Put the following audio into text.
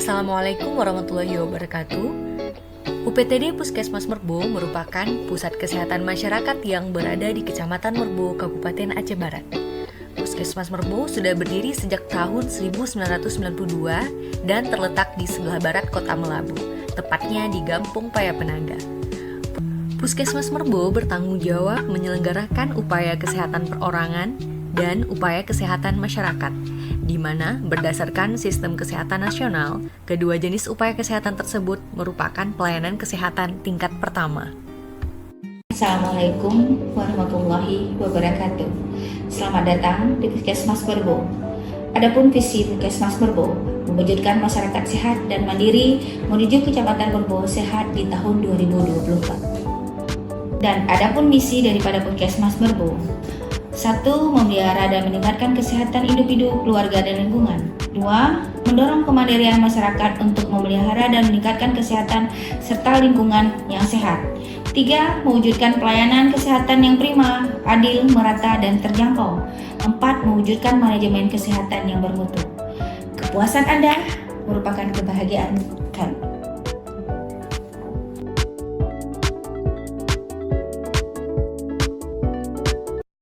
Assalamualaikum warahmatullahi wabarakatuh. UPTD Puskesmas Merbo merupakan pusat kesehatan masyarakat yang berada di Kecamatan Merbo, Kabupaten Aceh Barat. Puskesmas Merbo sudah berdiri sejak tahun 1992 dan terletak di sebelah barat kota Melabu, tepatnya di Gampung Payapenaga. Puskesmas Merbo bertanggung jawab menyelenggarakan upaya kesehatan perorangan dan upaya kesehatan masyarakat, di mana berdasarkan sistem kesehatan nasional, kedua jenis upaya kesehatan tersebut merupakan pelayanan kesehatan tingkat pertama. Assalamualaikum warahmatullahi wabarakatuh. Selamat datang di Puskesmas Merbo. Adapun visi Puskesmas Merbo mewujudkan masyarakat sehat dan mandiri menuju Kecamatan Merbo sehat di tahun 2024. Dan adapun misi daripada Puskesmas Merbo: 1. Memelihara dan meningkatkan kesehatan individu, keluarga, dan lingkungan. 2. Mendorong kemandirian masyarakat untuk memelihara dan meningkatkan kesehatan serta lingkungan yang sehat. 3. Mewujudkan pelayanan kesehatan yang prima, adil, merata, dan terjangkau. 4. Mewujudkan manajemen kesehatan yang bermutu. Kepuasan Anda merupakan kebahagiaan kami.